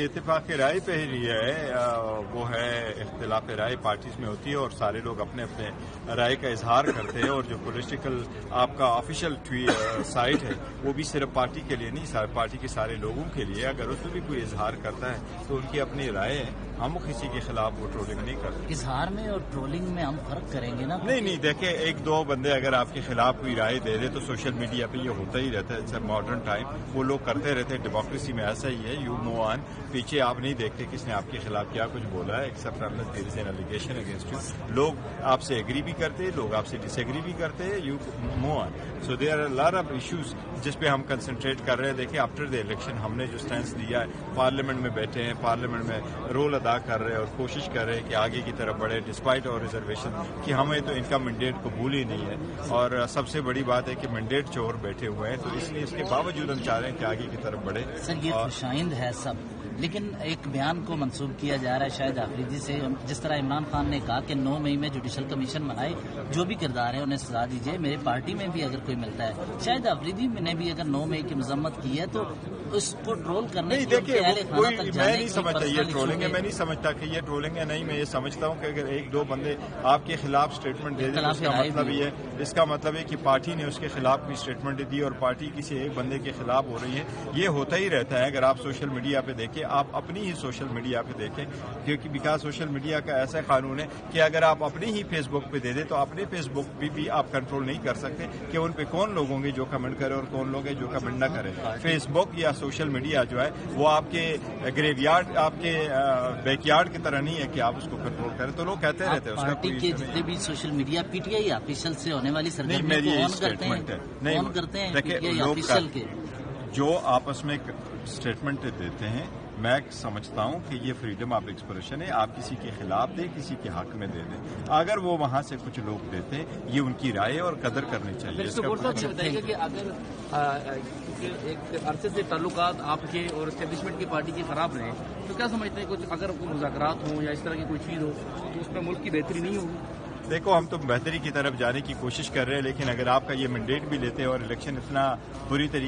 اتفاق رائے پہ ہی ہے وہ ہے اختلاف رائے پارٹیز میں ہوتی ہے اور سارے لوگ اپنے اپنے رائے کا اظہار کرتے ہیں اور جو پولیٹیکل آپ کا آفیشیل سائٹ ہے وہ بھی صرف پارٹی کے لیے نہیں پارٹی کے سارے لوگوں کے لیے اگر اس میں بھی کوئی اظہار کرتا ہے تو ان کی اپنی رائے ہے ہم کسی کے خلاف وہ ٹرولنگ نہیں کرتے اظہار میں اور ٹرولنگ میں ہم فرق کریں گے نا نہیں دیکھیں ایک دو بندے اگر آپ کے خلاف کوئی رائے دے دے تو سوشل میڈیا پہ یہ ہوتا ہی رہتا ہے اٹس اے ماڈرن ٹائم وہ لوگ کرتے رہتے ہیں ڈیموکریسی میں ایسا ہی ہے یو موو آن پیچھے آپ نہیں دیکھتے کس نے آپ کے خلاف کیا کچھ بولا ہے except there is an allegation against you لوگ آپ سے ایگری بھی کرتے ہیں لوگ آپ سے ڈس ایگری بھی کرتے ہیں you move on so there are lot of issues جس پہ ہم کنسنٹریٹ کر رہے ہیں دیکھیں آفٹر دا الیکشن ہم نے جو اسٹینس دیا ہے پارلیمنٹ میں بیٹھے ہیں پارلیمنٹ میں رول ادا کر رہے ہیں اور کوشش کر رہے ہیں کہ آگے کی طرف بڑھے ڈسپائٹ اور ریزرویشن کہ ہمیں تو ان کا مینڈیٹ قبول ہی نہیں ہے اور سب سے بڑی بات ہے کہ مینڈیٹ چور بیٹھے ہوئے ہیں تو اس لیے اس کے باوجود ہم چاہ رہے ہیں کہ آگے کی طرف بڑھے سر یہ خوشائند ہے سب لیکن ایک بیان کو منسوب کیا جا رہا ہے شاہد آفریدی سے جس طرح عمران خان نے کہا کہ 9 مئی میں جوڈیشل کمیشن بنائے جو بھی کردار ہے انہیں سزا دیجیے میرے پارٹی میں بھی اگر کوئی ملتا ہے شاہد آفریدی نے بھی اگر 9 مئی کی مذمت کی ہے تو اس کو ٹرول کرنے نہیں دیکھیے میں نہیں سمجھتا یہ ٹرولنگ ہے میں نہیں سمجھتا کہ یہ ٹرولنگ ہے نہیں میں یہ سمجھتا ہوں کہ اگر ایک دو بندے آپ کے خلاف اسٹیٹمنٹ دے دیں اس کا مطلب یہ ہے اس کا مطلب ہے کہ پارٹی نے اس کے خلاف بھی اسٹیٹمنٹ دی اور پارٹی کسی ایک بندے کے خلاف ہو رہی ہے یہ ہوتا ہی رہتا ہے اگر آپ سوشل میڈیا پہ دیکھیں آپ اپنی ہی سوشل میڈیا پہ دیکھیں کیونکہ بیکاز سوشل میڈیا کا ایسا قانون ہے کہ اگر آپ اپنی ہی فیس بک پہ دے دیں تو اپنے فیس بک پہ بھی آپ کنٹرول نہیں کر سکتے کہ ان پہ کون لوگ ہوں گے جو کمنٹ کرے اور کون لوگ ہیں جو کمنٹ نہ کرے فیس بک یا سوشل میڈیا جو ہے وہ آپ کے گریو یارڈ آپ کے بیک یارڈ کی طرح نہیں ہے کہ آپ اس کو کنٹرول کریں تو لوگ کہتے رہتے ہیں اس کا پارٹی کے جتنے بھی social media P T I official سے ہونے والی سرگرمیوں کو آن کرتے ہیں پی ٹی آئی آفیشل کے جو آپس میں اسٹیٹمنٹ دیتے ہیں میں سمجھتا ہوں کہ یہ فریڈم آف ایکسپریشن ہے آپ کسی کے خلاف دیں کسی کے حق میں دے دیں اگر وہ وہاں سے کچھ لوگ دیتے ہیں یہ ان کی رائے اور قدر کرنی چاہیے کہ اگر ایک عرصے سے تعلقات آپ کے اور اسٹیبلشمنٹ کی پارٹی کے خراب رہے تو کیا سمجھتے ہیں کچھ اگر کوئی مذاکرات ہوں یا اس طرح کی کوئی چیز ہو تو اس میں ملک کی بہتری نہیں ہوگی دیکھو ہم تو بہتری کی طرف جانے کی کوشش کر رہے ہیں لیکن اگر آپ کا یہ مینڈیٹ بھی لیتے ہیں اور الیکشن اتنا بری طریقے